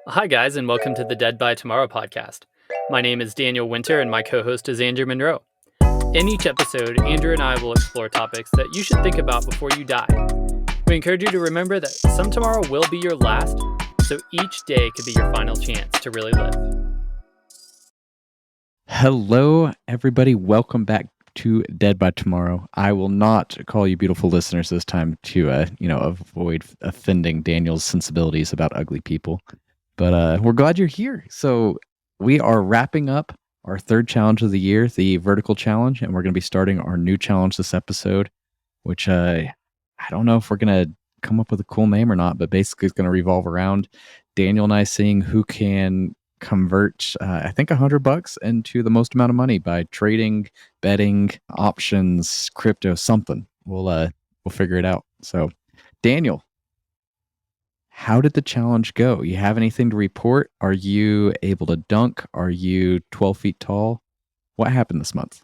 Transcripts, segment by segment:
Hi, guys, and welcome to the Dead by Tomorrow podcast. My name is Daniel Winter, and my co host is Andrew Monroe. In each episode, Andrew and I will explore topics that you should think about before you die. We encourage you to remember that some tomorrow will be your last, so each day could be your final chance to really live. Hello, everybody. Welcome back to Dead by Tomorrow. I will not call you beautiful listeners this time to, avoid offending Daniel's sensibilities about ugly people. But we're glad you're here. So we are wrapping up our third challenge of the year, the vertical challenge, and we're going to be starting our new challenge this episode, which I don't know if we're going to come up with a cool name or not, but basically it's going to revolve around Daniel and I seeing who can convert I think $100 into the most amount of money by trading, betting, options, crypto, something. We'll figure it out. So Daniel, how did the challenge go? You have anything to report? Are you able to dunk? Are you 12 feet tall? What happened this month?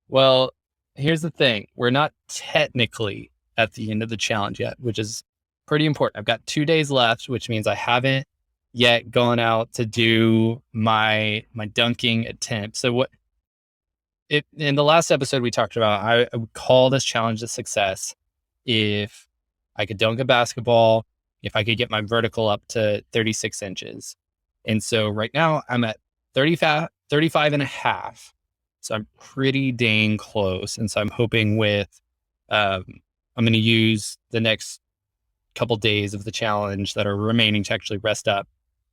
Well, here's the thing. We're not technically at the end of the challenge yet, which is pretty important. I've got 2 days left, which means I haven't yet gone out to do my dunking attempt. So in the last episode we talked about, I would call this challenge a success if I could dunk a basketball, if I could get my vertical up to 36 inches. And so right now I'm at 35 and a half. So I'm pretty dang close. And so I'm hoping I'm going to use the next couple days of the challenge that are remaining to actually rest up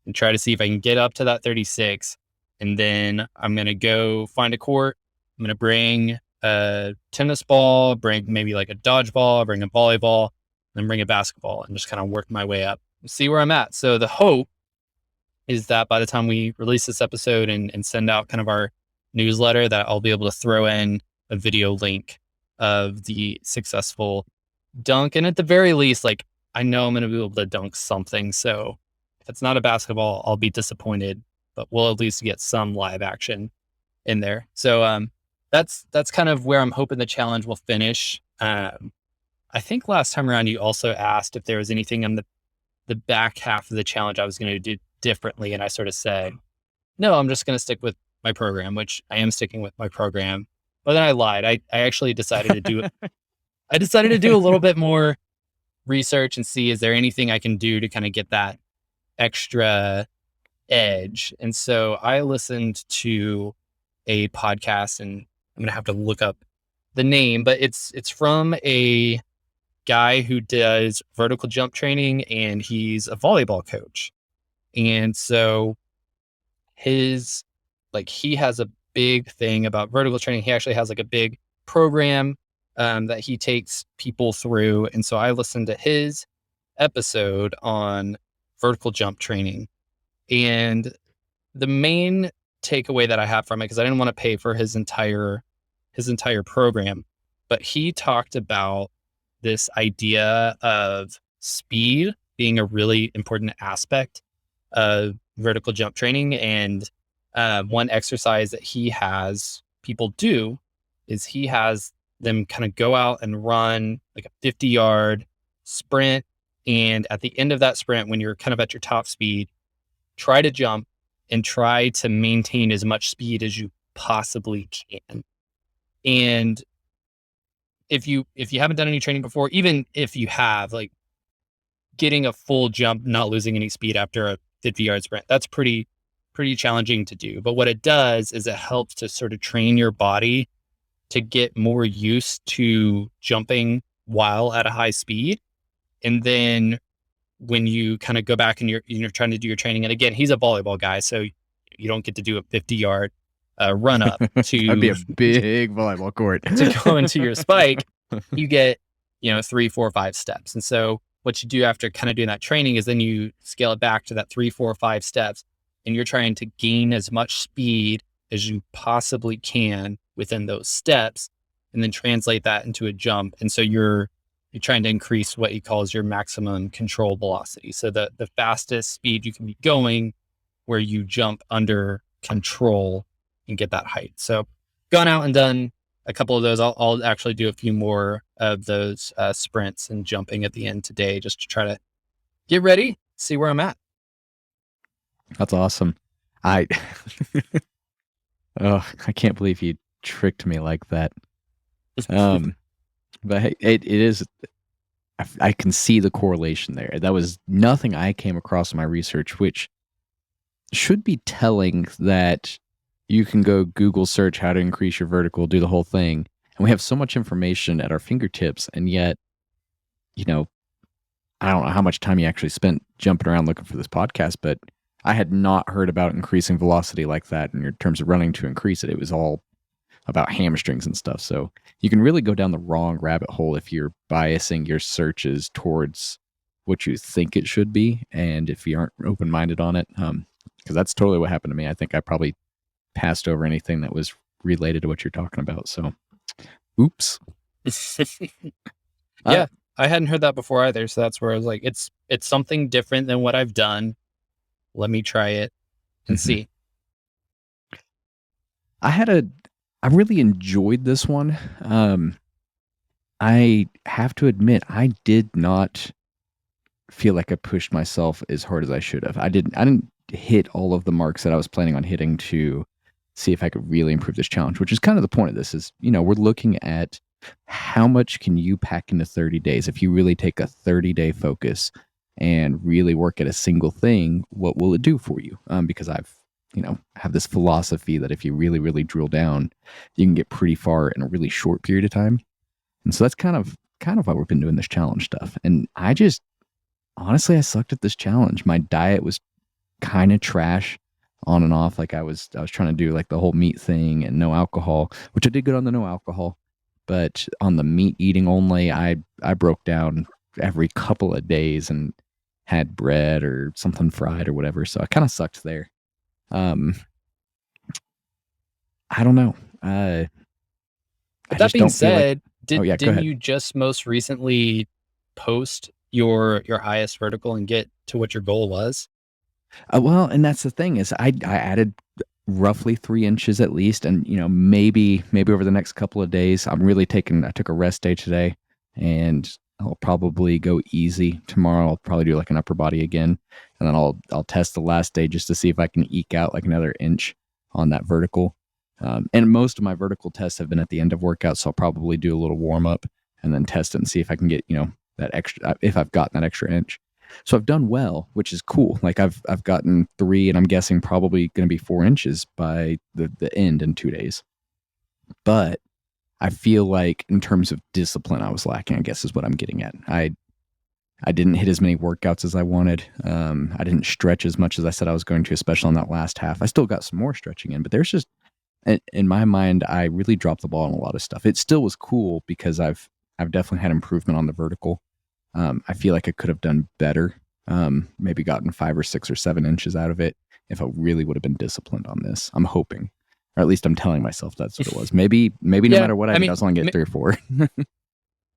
and try to see if I can get up to that 36. And then I'm going to go find a court. I'm going to bring a tennis ball, bring maybe like a dodgeball, bring a volleyball, then bring a basketball and just kind of work my way up and see where I'm at. So the hope is that by the time we release this episode and send out kind of our newsletter, that I'll be able to throw in a video link of the successful dunk. And at the very least, like, I know I'm going to be able to dunk something. So if it's not a basketball, I'll be disappointed, but we'll at least get some live action in there. So that's kind of where I'm hoping the challenge will finish. I think last time around you also asked if there was anything in the back half of the challenge I was going to do differently, and I sort of said, no, I'm just going to stick with my program, which I am sticking with my program. But then I lied. I actually decided to do I decided to do a little bit more research and see, is there anything I can do to kind of get that extra edge? And so I listened to a podcast, and I'm going to have to look up the name, but it's from a guy who does vertical jump training, and he's a volleyball coach. And so he has a big thing about vertical training. He actually has like a big program that he takes people through. And so I listened to his episode on vertical jump training. And the main takeaway that I have from it, because I didn't want to pay for his entire program, but he talked about this idea of speed being a really important aspect of vertical jump training. And one exercise that he has people do is he has them kind of go out and run like a 50-yard sprint. And at the end of that sprint, when you're kind of at your top speed, try to jump and try to maintain as much speed as you possibly can. And if you haven't done any training before, even if you have, like, getting a full jump, not losing any speed after a 50-yard sprint, that's pretty challenging to do. But what it does is it helps to sort of train your body to get more used to jumping while at a high speed. And then when you kind of go back and you're trying to do your training, and again, he's a volleyball guy, so you don't get to do a 50-yard run up to That'd be a big volleyball court to go into your spike. You get 3, 4, 5 steps. And so what you do after kind of doing that training is then you scale it back to that 3, 4, 5 steps, and you're trying to gain as much speed as you possibly can within those steps, and then translate that into a jump. And so you're trying to increase what he calls your maximum control velocity. So the fastest speed you can be going where you jump under control and get that height. So gone out and done a couple of those. I'll actually do a few more of those sprints and jumping at the end today, just to try to get ready, see where I'm at. That's awesome. I oh, I can't believe you tricked me like that. Um, but hey, it is. I can see the correlation there. That was nothing I came across in my research, which should be telling that you can go Google search how to increase your vertical, do the whole thing, and we have so much information at our fingertips, and yet, you know, I don't know how much time you actually spent jumping around looking for this podcast, but I had not heard about increasing velocity like that in your terms of running to increase it. It was all about hamstrings and stuff. So you can really go down the wrong rabbit hole if you're biasing your searches towards what you think it should be, and if you aren't open minded on it, because that's totally what happened to me. I think I probably passed over anything that was related to what you're talking about. So, oops. Yeah, I hadn't heard that before either. So that's where I was like, it's something different than what I've done. Let me try it and see. I really enjoyed this one. I have to admit, I did not feel like I pushed myself as hard as I should have. I didn't hit all of the marks that I was planning on hitting to see if I could really improve this challenge, which is kind of the point of this is, we're looking at how much can you pack into 30 days. If you really take a 30-day focus and really work at a single thing, what will it do for you? Because I've, have this philosophy that if you really, really drill down, you can get pretty far in a really short period of time. And so that's kind of why we've been doing this challenge stuff. And honestly, I sucked at this challenge. My diet was kind of trash on and off. Like I was trying to do like the whole meat thing and no alcohol, which I did good on the no alcohol, but on the meat eating only, I broke down every couple of days and had bread or something fried or whatever. So I kind of sucked there. I don't know. But that being said, go didn't ahead. you just most recently post your highest vertical and get to what your goal was? Well, and that's the thing is I added roughly 3 inches at least, and maybe over the next couple of days. I took a rest day today, and I'll probably go easy tomorrow. I'll probably do like an upper body again, and then I'll test the last day just to see if I can eke out like another inch on that vertical. And most of my vertical tests have been at the end of workout, so I'll probably do a little warm up and then test it and see if I can get that extra, if I've gotten that extra inch. So I've done well, which is cool. Like I've gotten 3, and I'm guessing probably going to be 4 inches by the end in 2 days. But I feel like in terms of discipline, I was lacking, I guess is what I'm getting at. I didn't hit as many workouts as I wanted. I didn't stretch as much as I said I was going to, especially on that last half. I still got some more stretching in, but there's just, in my mind, I really dropped the ball on a lot of stuff. It still was cool because I've definitely had improvement on the vertical. I feel like I could have done better. Maybe gotten 5 or 6 or 7 inches out of it if I really would have been disciplined on this. I'm hoping, or at least I'm telling myself that's what it was. Maybe no matter what I did, I was only get 3 or 4.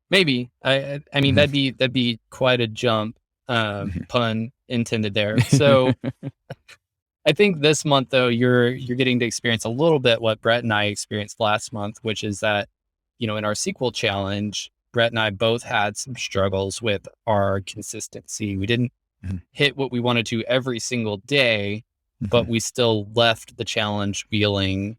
Maybe. I mean that'd be quite a jump. Pun intended there. So I think this month though, you're getting to experience a little bit what Brett and I experienced last month, which is that, in our sequel challenge, Brett and I both had some struggles with our consistency. We didn't hit what we wanted to every single day, but we still left the challenge feeling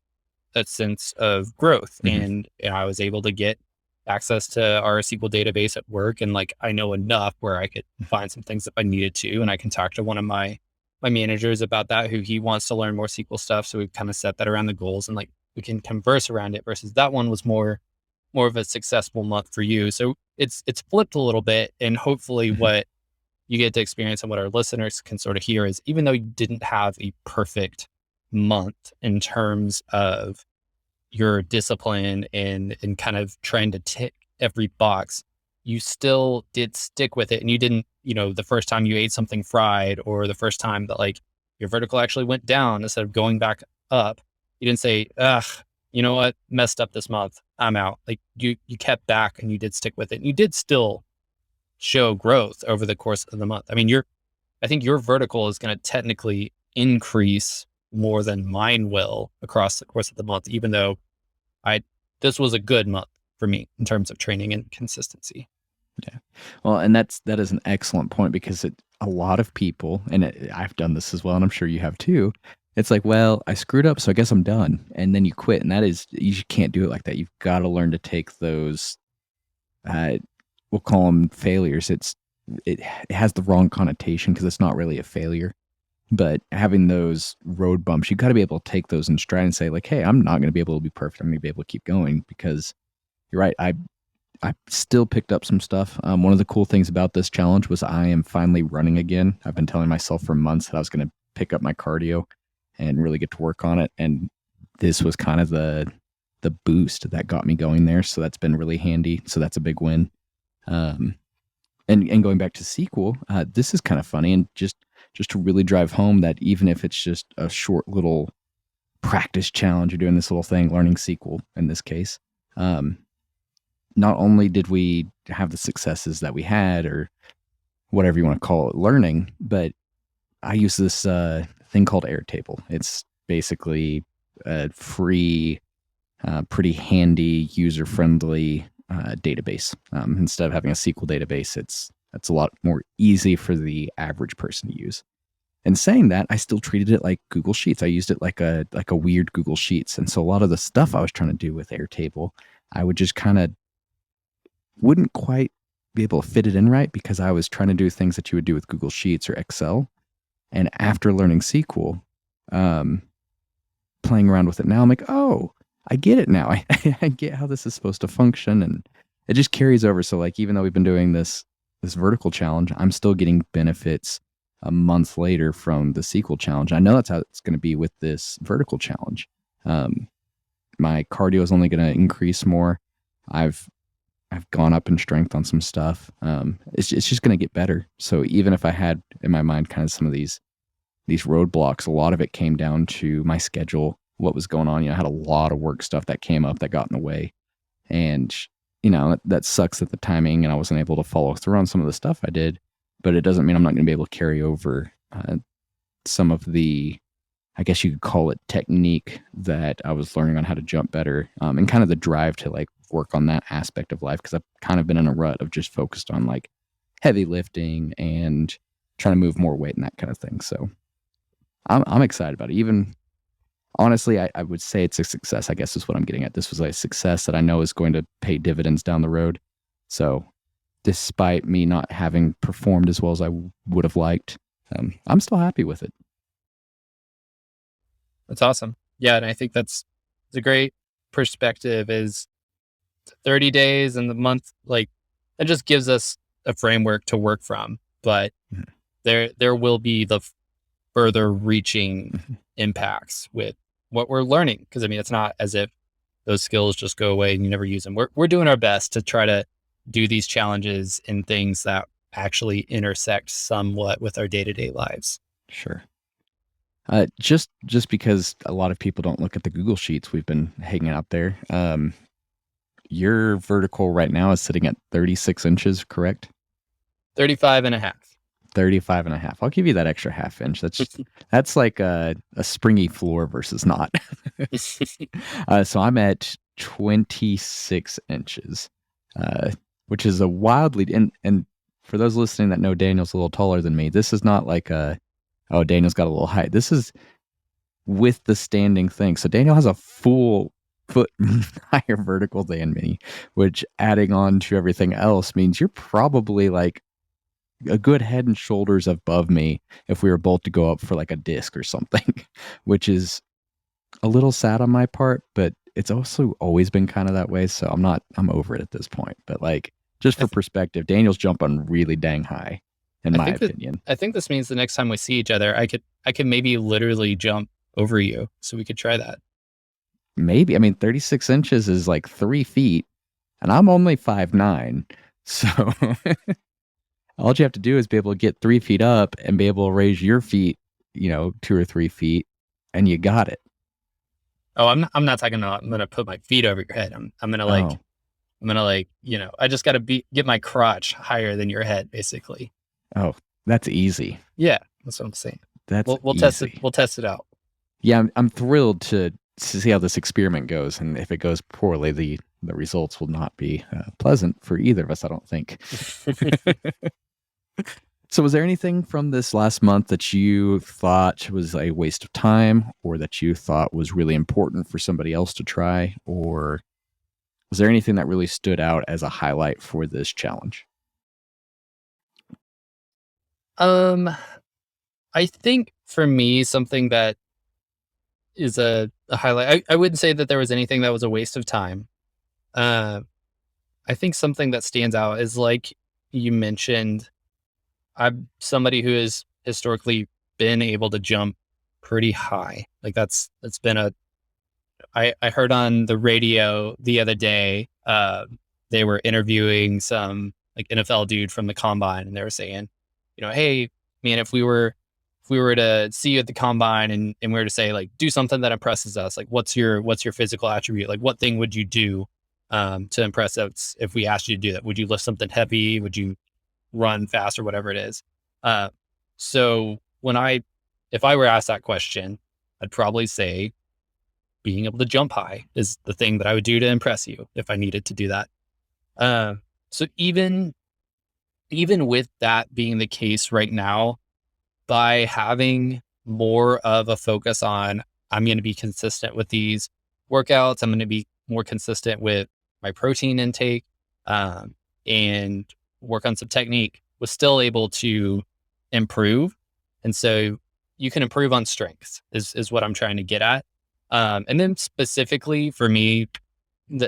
a sense of growth. And I was able to get access to our SQL database at work. And like, I know enough where I could find some things if I needed to. And I can talk to one of my managers about that, who he wants to learn more SQL stuff. So we've kind of set that around the goals and like we can converse around it, versus that one was more of a successful month for you. So it's flipped a little bit. And hopefully what you get to experience and what our listeners can sort of hear is, even though you didn't have a perfect month in terms of your discipline and kind of trying to tick every box, you still did stick with it. And you didn't, the first time you ate something fried, or the first time that like your vertical actually went down instead of going back up, you didn't say, ugh, you know what, messed up this month, I'm out. Like you kept back and you did stick with it. And you did still show growth over the course of the month. I mean, I think your vertical is going to technically increase more than mine will across the course of the month, even though this was a good month for me in terms of training and consistency. Yeah. Well, and that is an excellent point because a lot of people, and I've done this as well, and I'm sure you have too. It's like, well, I screwed up, so I guess I'm done, and then you quit, and that is you can't do it like that. You've got to learn to take those. Uh, we'll call them failures. It has the wrong connotation because it's not really a failure, but having those road bumps, you got to be able to take those in stride and say, like, hey, I'm not going to be able to be perfect. I'm going to be able to keep going because you're right. I still picked up some stuff. One of the cool things about this challenge was I am finally running again. I've been telling myself for months that I was going to pick up my cardio and really get to work on it. And this was kind of the boost that got me going there. So that's been really handy. So that's a big win. And going back to SQL, this is kind of funny. And just to really drive home that even if it's just a short little practice challenge, you're doing this little thing, learning SQL in this case. Not only did we have the successes that we had, or whatever you want to call it, learning, but I use this thing called Airtable. It's basically a free, pretty handy, user-friendly database. Instead of having a SQL database, it's a lot more easy for the average person to use. And saying that, I still treated it like Google Sheets. I used it like a weird Google Sheets. And so a lot of the stuff I was trying to do with Airtable, I would just kind of wouldn't quite be able to fit it in right because I was trying to do things that you would do with Google Sheets or Excel. And after learning SQL, playing around with it now, I'm like, oh, I get it now. I get how this is supposed to function, and it just carries over. So like, even though we've been doing this vertical challenge, I'm still getting benefits a month later from the SQL challenge. I know that's how it's going to be with this vertical challenge. My cardio is only going to increase more. I've gone up in strength on some stuff. It's just going to get better. So even if I had in my mind kind of some of these roadblocks, a lot of it came down to my schedule, what was going on. I had a lot of work stuff that came up that got in the way. And, that sucks at the timing, and I wasn't able to follow through on some of the stuff I did, but it doesn't mean I'm not going to be able to carry over some of the, I guess you could call it, technique that I was learning on how to jump better, and kind of the drive to like work on that aspect of life, because I've kind of been in a rut of just focused on like heavy lifting and trying to move more weight and that kind of thing. So I'm excited about it. Even honestly, I would say it's a success, I guess is what I'm getting at. This was a success that I know is going to pay dividends down the road. So despite me not having performed as well as I would have liked, I'm still happy with it. That's awesome. Yeah. And I think it's a great perspective, is 30 days and the month, like, it just gives us a framework to work from, but there will be the further reaching impacts with what we're learning. Cause I mean, it's not as if those skills just go away and you never use them. We're doing our best to try to do these challenges in things that actually intersect somewhat with our day-to-day lives. Sure. Just because a lot of people don't look at the Google Sheets we've been hanging out there. Your vertical right now is sitting at 36 inches, correct? 35 and a half. 35 and a half. I'll give you that extra half inch. That's like a springy floor versus not. So I'm at 26 inches, which is a wildly, and for those listening that know Daniel's a little taller than me, this is not like Daniel's got a little height. This is with the standing thing. So Daniel has a full foot higher vertical than me, which adding on to everything else means you're probably like a good head and shoulders above me if we were both to go up for like a disc or something, which is a little sad on my part, but it's also always been kind of that way. So I'm over it at this point. But like, just for perspective, Daniel's jumping really dang high, in my opinion. I think this means the next time we see each other, I could maybe literally jump over you. So we could try that. Maybe. I mean, 36 inches is like 3 feet, and I'm only 5'9". So all you have to do is be able to get 3 feet up and be able to raise your feet, 2 or 3 feet, and you got it. Oh, I'm not talking about, I'm going to put my feet over your head. I'm going to I just got to get my crotch higher than your head, basically. Oh, that's easy. Yeah, that's what I'm saying. We'll easy. test it. We'll test it out. Yeah, I'm thrilled to see how this experiment goes, and if it goes poorly, the results will not be pleasant for either of us, I don't think. So was there anything from this last month that you thought was a waste of time, or that you thought was really important for somebody else to try? Or was there anything that really stood out as a highlight for this challenge? I think for me, something that is a highlight, I wouldn't say that there was anything that was a waste of time. Uh, I think something that stands out is, like you mentioned, I'm somebody who has historically been able to jump pretty high. Like that's been I heard on the radio the other day, they were interviewing some like NFL dude from the combine, and they were saying, hey, man, if we were to see you at the combine, and we were to say, like, do something that impresses us, like what's your physical attribute? Like, what thing would you do to impress us if we asked you to do that? Would you lift something heavy? Would you run fast, or whatever it is? Uh, so if I were asked that question, I'd probably say being able to jump high is the thing that I would do to impress you if I needed to do that. Uh, so even with that being the case right now, by having more of a focus on, I'm going to be consistent with these workouts, I'm going to be more consistent with my protein intake, and work on some technique, was still able to improve. And so you can improve on strengths is what I'm trying to get at. And then specifically for me,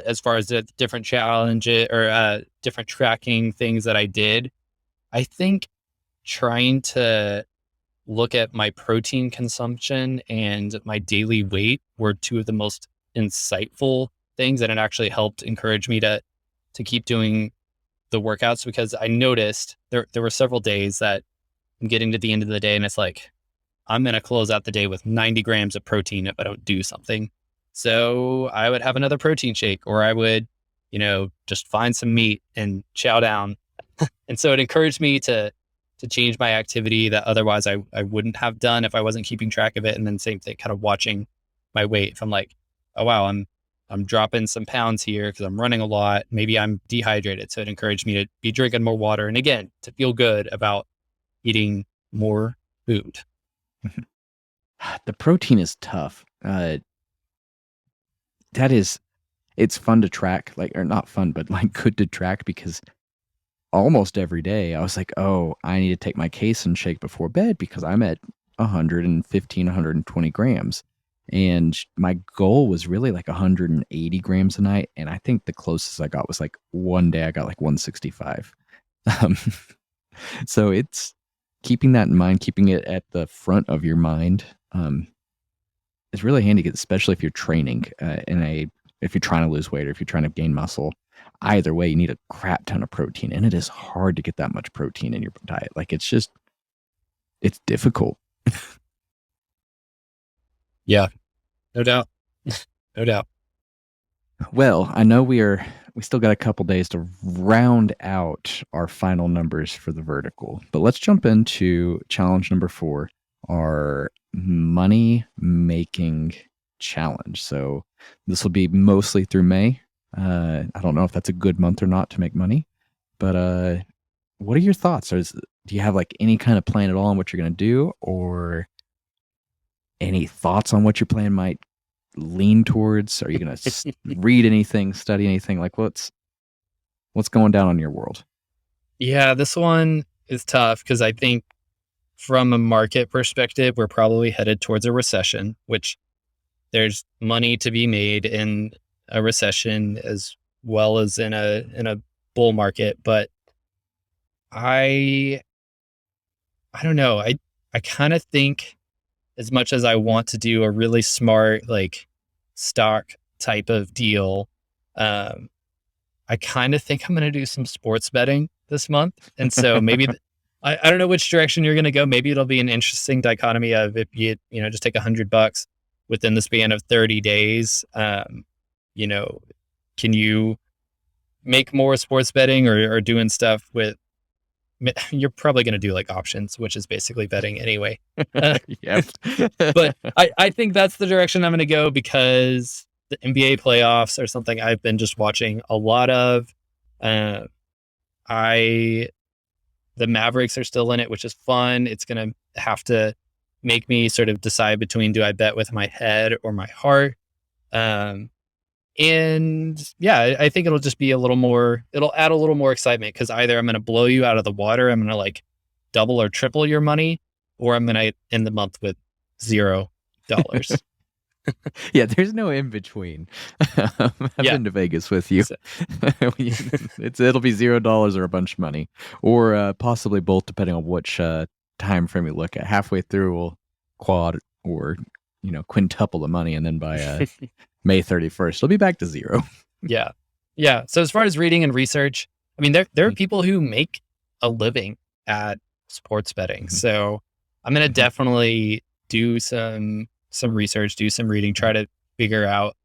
as far as the different challenges or different tracking things that I did, I think trying to look at my protein consumption and my daily weight were two of the most insightful things, and it actually helped encourage me to keep doing the workouts, because I noticed there were several days that I'm getting to the end of the day and it's like, I'm going to close out the day with 90 grams of protein if I don't do something. So I would have another protein shake, or I would, just find some meat and chow down. And so it encouraged me to change my activity that otherwise I wouldn't have done if I wasn't keeping track of it. And then same thing, kind of watching my weight. If I'm like, oh wow, I'm dropping some pounds here because I'm running a lot, maybe I'm dehydrated. So it encouraged me to be drinking more water, and again, to feel good about eating more food. The protein is tough. It's fun to track, like, or not fun, but like good to track, because almost every day I was like, oh, I need to take my casein shake before bed because I'm at 115, 120 grams. And my goal was really like 180 grams a night. And I think the closest I got was like one day I got like 165. Um, so it's keeping that in mind, keeping it at the front of your mind, is really handy, especially if you're training if you're trying to lose weight or if you're trying to gain muscle. Either way, you need a crap ton of protein, and it is hard to get that much protein in your diet. Like, it's difficult. Yeah, no doubt. No doubt. Well, I know we still got a couple days to round out our final numbers for the vertical, but let's jump into challenge number 4, our money making challenge. So this will be mostly through May. I don't know if that's a good month or not to make money, but what are your thoughts? Do you have like any kind of plan at all on what you're going to do, or any thoughts on what your plan might lean towards? Are you going to read anything, study anything? Like, what's going down on your world? Yeah, this one is tough because I think from a market perspective, we're probably headed towards a recession, which there's money to be made in a recession as well as in a bull market. But I don't know. I kind of think, as much as I want to do a really smart, like, stock type of deal, I kind of think I'm going to do some sports betting this month. And so maybe I don't know which direction you're going to go. Maybe it'll be an interesting dichotomy of, if you just take $100 within the span of 30 days, can you make more sports betting or doing stuff with, you're probably going to do like options, which is basically betting anyway. Yep. But I think that's the direction I'm going to go, because the NBA playoffs are something I've been just watching a lot of. Uh, I the Mavericks are still in it, which is fun. It's gonna have to make me sort of decide between do I bet with my head or my heart. Um, and yeah, I think it'll just be it'll add a little more excitement because either I'm gonna blow you out of the water, I'm gonna like double or triple your money, or I'm gonna end the month with $0. Yeah, there's no in between. I've Yeah. been to Vegas with you. So- It'll be $0 or a bunch of money, or possibly both, depending on which time frame we look at. Halfway through, we'll quad or quintuple the money, and then by May 31st, it'll be back to zero. Yeah. Yeah. So as far as reading and research, I mean, there are people who make a living at sports betting. Mhm. So I'm going to Mhm. definitely do some research, do some reading, try to figure out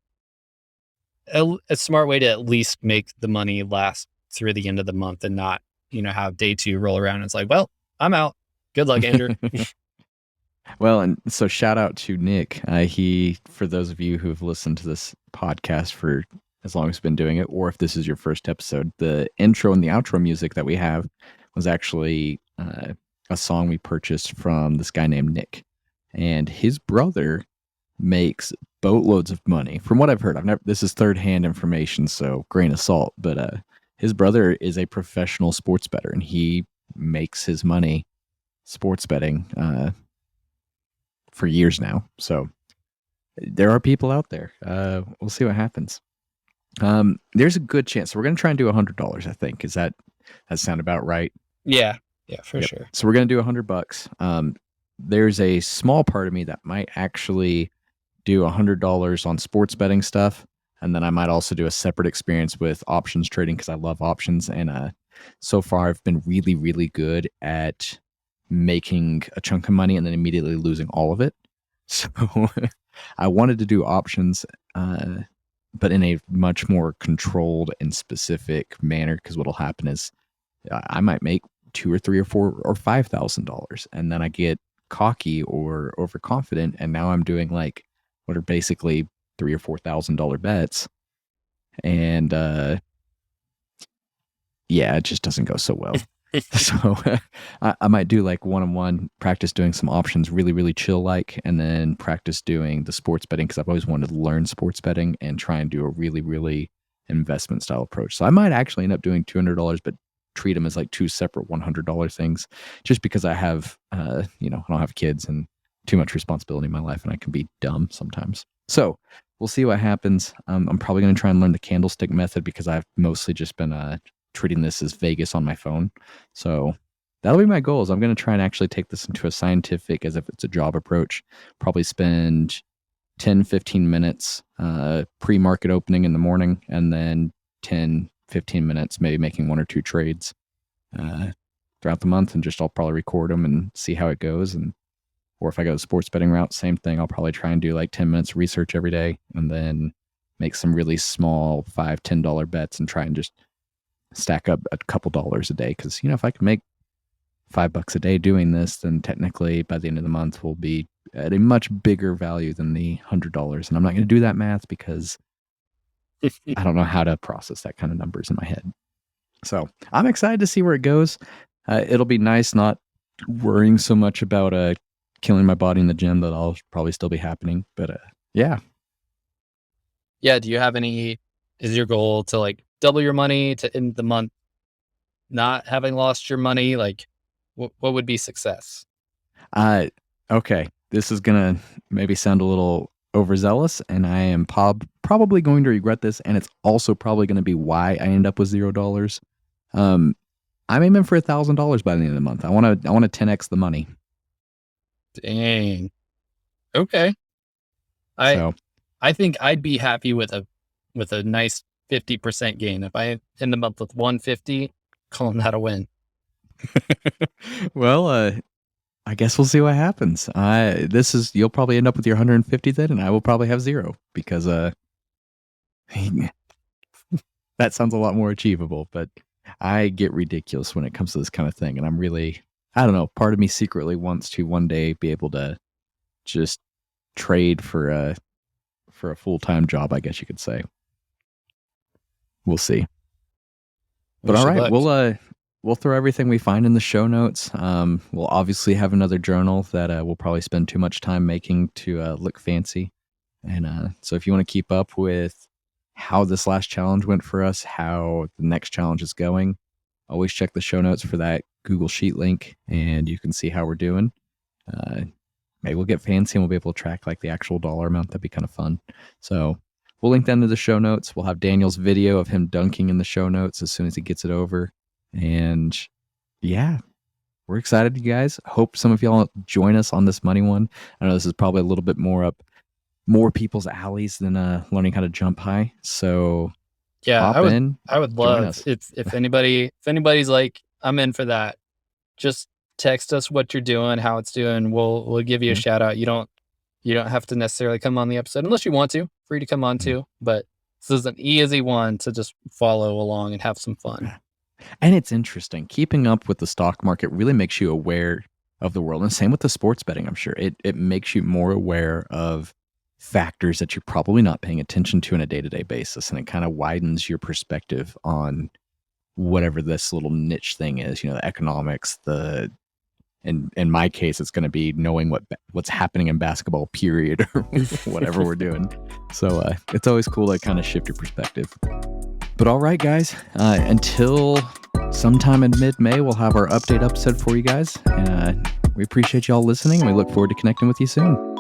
a smart way to at least make the money last through the end of the month and not, have day 2 roll around and it's like, well, I'm out. Good luck, Andrew. Well, and so shout out to Nick. He, for those of you who've listened to this podcast for as long as he's been doing it, or if this is your first episode, the intro and the outro music that we have was actually a song we purchased from this guy named Nick. And his brother makes boatloads of money. From what I've heard, this is third-hand information, so grain of salt, but his brother is a professional sports bettor, and he makes his money sports betting for years now. So there are people out there. We'll see what happens. There's a good chance. So we're going to try and do $100, I think. Is that sound about right? Yeah, for Yep. sure. So we're going to do $100. There's a small part of me that might actually do $100 on sports betting stuff. And then I might also do a separate experience with options trading because I love options. And so far I've been really, really good at making a chunk of money and then immediately losing all of it. So I wanted to do options, but in a much more controlled and specific manner, because what'll happen is I might make $2 or $3 or $4 or $5,000, and then I get cocky or overconfident, and now I'm doing like what are basically $3,000 or $4,000 bets, and yeah, it just doesn't go so well. So I might do like one-on-one practice doing some options really, really chill like, and then practice doing the sports betting because I've always wanted to learn sports betting and try and do a really, really investment style approach. So I might actually end up doing $200, but treat them as like two separate $100 things just because I have, I don't have kids and too much responsibility in my life and I can be dumb sometimes. So we'll see what happens. I'm probably going to try and learn the candlestick method because I've mostly just been treating this as Vegas on my phone. So that'll be my goals. I'm going to try and actually take this into a scientific, as if it's a job approach, probably spend 10, 15 minutes pre-market opening in the morning, and then 10, 15 minutes maybe making 1 or 2 trades throughout the month, and just I'll probably record them and see how it goes. Or if I go the sports betting route, same thing. I'll probably try and do like 10 minutes research every day and then make some really small $5, $10 bets and try and just stack up a couple dollars a day. Because, if I can make $5 a day doing this, then technically by the end of the month we'll be at a much bigger value than the $100. And I'm not going to do that math because I don't know how to process that kind of numbers in my head. So I'm excited to see where it goes. It'll be nice not worrying so much about killing my body in the gym. That'll probably still be happening. But yeah. Yeah. Do you have is your goal to like double your money to end the month not having lost your money? Like what would be success? Okay. This is going to maybe sound a little overzealous, and I am probably going to regret this, and it's also probably going to be why I end up with $0. I'm aiming for $1,000 by the end of the month. I want to 10x the money. Dang. Okay. I think I'd be happy with a nice 50% gain. If I end the month with 150, calling that a win. Well, I guess we'll see what happens. You'll probably end up with your 150 then, and I will probably have 0 because that sounds a lot more achievable. But I get ridiculous when it comes to this kind of thing, and I'm really, I don't know. Part of me secretly wants to one day be able to just trade for for a full-time job, I guess you could say. We'll see. But all right, we'll throw everything we find in the show notes. We'll obviously have another journal that we'll probably spend too much time making to look fancy. And so if you want to keep up with how this last challenge went for us, how the next challenge is going, always check the show notes for that Google Sheet link, and you can see how we're doing. Maybe we'll get fancy and we'll be able to track like the actual dollar amount. That'd be kind of fun. So we'll link that into the show notes. We'll have Daniel's video of him dunking in the show notes as soon as he gets it over. And yeah, we're excited, you guys. Hope some of y'all join us on this money one. I know this is probably a little bit more up more people's alleys than learning how to jump high. So yeah, I would love if anybody's like, I'm in for that. Just text us what you're doing, how it's doing. We'll give you a shout out. You don't have to necessarily come on the episode unless you want to. Free to come on too. But this is an easy one to just follow along and have some fun. And it's interesting. Keeping up with the stock market really makes you aware of the world. And same with the sports betting, I'm sure. It makes you more aware of factors that you're probably not paying attention to on a day-to-day basis. And it kind of widens your perspective on whatever this little niche thing is, the economics, in my case, it's going to be knowing what's happening in basketball, period, or whatever we're doing. So it's always cool to kind of shift your perspective. But all right, guys, until sometime in mid-May, we'll have our update episode for you guys. And we appreciate y'all listening. And we look forward to connecting with you soon.